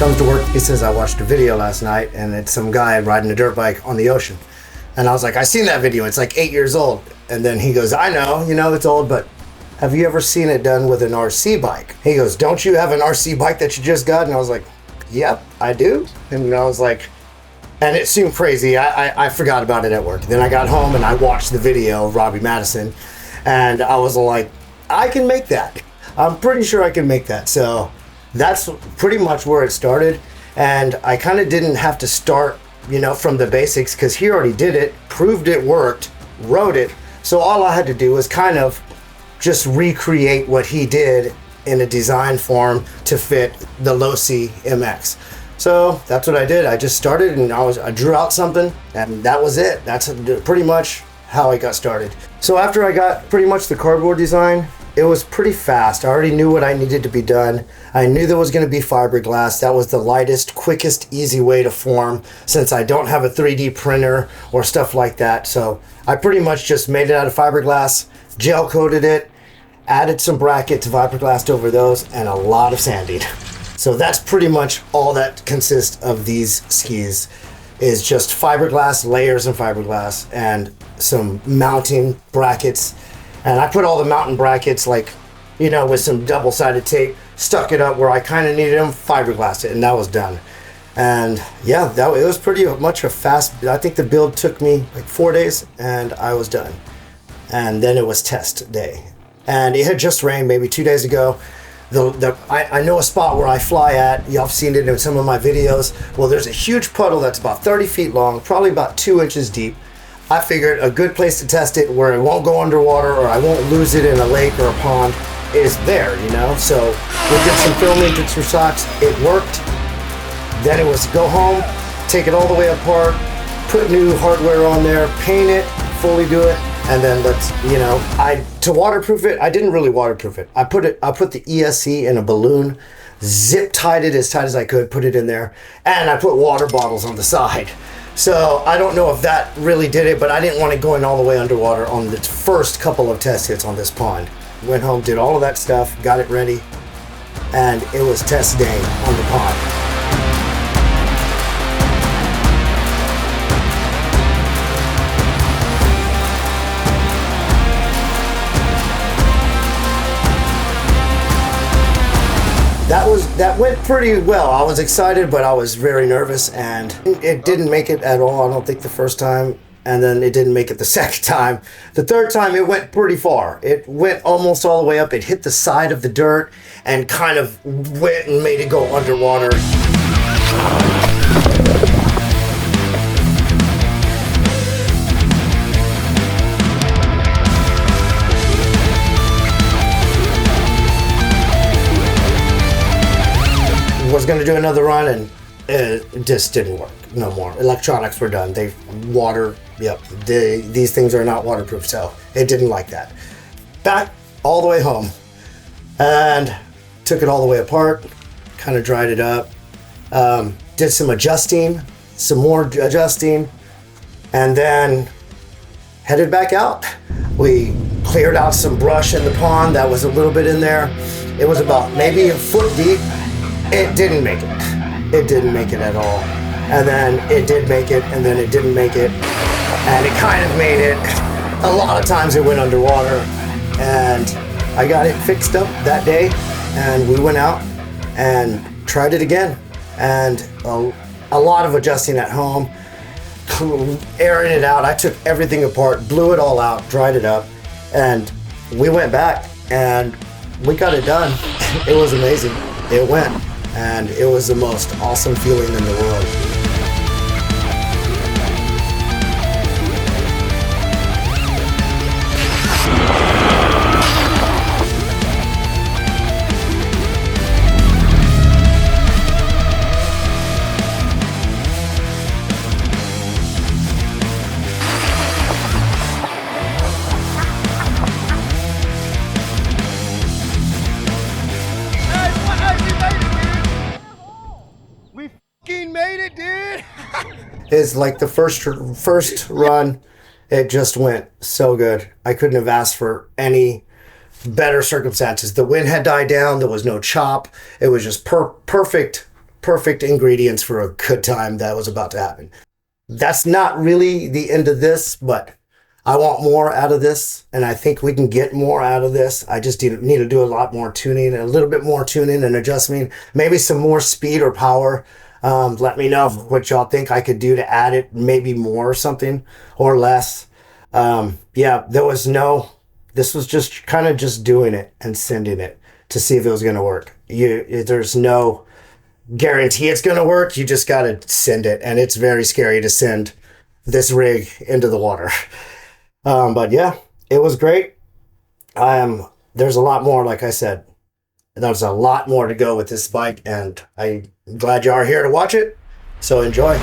Comes to work, he says, I watched a video last night and it's some guy riding a dirt bike on the ocean. And I was like, I seen that video, it's like 8 years old. And then he goes, I know, it's old, but have you ever seen it done with an RC bike? He goes, don't you have an RC bike that you just got? And I was like, yep, I do. And I was like, and it seemed crazy. I forgot about it at work. Then I got home and I watched the video of Robbie Madison and I was like, I can make that. I'm pretty sure I can make that. So that's pretty much where it started. And I kind of didn't have to start, from the basics because he already did it, proved it worked, wrote it. So all I had to do was kind of just recreate what he did in a design form to fit the LOSI MX. So that's what I did. I just started and I drew out something and that was it. That's pretty much how I got started. So after I got pretty much the cardboard design, it was pretty fast. I already knew what I needed to be done. I knew there was going to be fiberglass. That was the lightest, quickest, easy way to form since I don't have a 3D printer or stuff like that. So I pretty much just made it out of fiberglass, gel coated it, added some brackets, fiberglassed over those, and a lot of sanding. So that's pretty much all that consists of these skis is just fiberglass, layers of fiberglass, and some mounting brackets. And I put all the mountain brackets with some double-sided tape, stuck it up where I kind of needed them, fiberglassed it, and that was done. And yeah, it was pretty much a fast, I think the build took me like 4 days and I was done. And then it was test day. And it had just rained maybe 2 days ago. I know a spot where I fly at. Y'all have seen it in some of my videos. Well, there's a huge puddle that's about 30 feet long, probably about 2 inches deep. I figured a good place to test it where it won't go underwater or I won't lose it in a lake or a pond is there, So we did some filming, did some shots. It worked. Then it was go home, take it all the way apart, put new hardware on there, paint it, fully do it. And then to waterproof it, I didn't really waterproof it. I put the ESC in a balloon, zip tied it as tight as I could, put it in there, and I put water bottles on the side. So I don't know if that really did it, but I didn't want it going all the way underwater on the first couple of test hits on this pond. Went home, did all of that stuff, got it ready, and it was test day on the pond. That went pretty well. I was excited, but I was very nervous, and it didn't make it at all. I don't think the first time, and then it didn't make it the second time. The third time, it went pretty far. It went almost all the way up. It hit the side of the dirt and kind of went and made it go underwater. Was going to do another run and it just didn't work. No more. Electronics were done. These things are not waterproof, so it didn't like that. Back all the way home and took it all the way apart, kind of dried it up, did some more adjusting, and then headed back out. We cleared out some brush in the pond that was a little bit in there. It was about maybe a foot deep. It didn't make it. It didn't make it at all. And then it did make it, and then it didn't make it. And it kind of made it. A lot of times it went underwater. And I got it fixed up that day, and we went out and tried it again. And a lot of adjusting at home, airing it out. I took everything apart, blew it all out, dried it up, and we went back, and we got it done. It was amazing. It went. And it was the most awesome feeling in the world. Made it, dude. It's like the first run, it just went so good. I couldn't have asked for any better circumstances. The wind had died down. There was no chop. It was just perfect perfect ingredients for a good time that was about to happen. That's not really the end of this, but I want more out of this, and I think we can get more out of this. I just need to do a lot more tuning, a little bit more tuning and adjusting, maybe some more speed or power. Let me know what y'all think I could do to add it, maybe more or something, or less. Yeah, this was just kind of just doing it and sending it to see if it was going to work. There's no guarantee it's going to work. You just got to send it, and it's very scary to send this rig into the water. But yeah, it was great. There's a lot more, like I said, there's a lot more to go with this bike, and I'm glad you are here to watch it. So enjoy.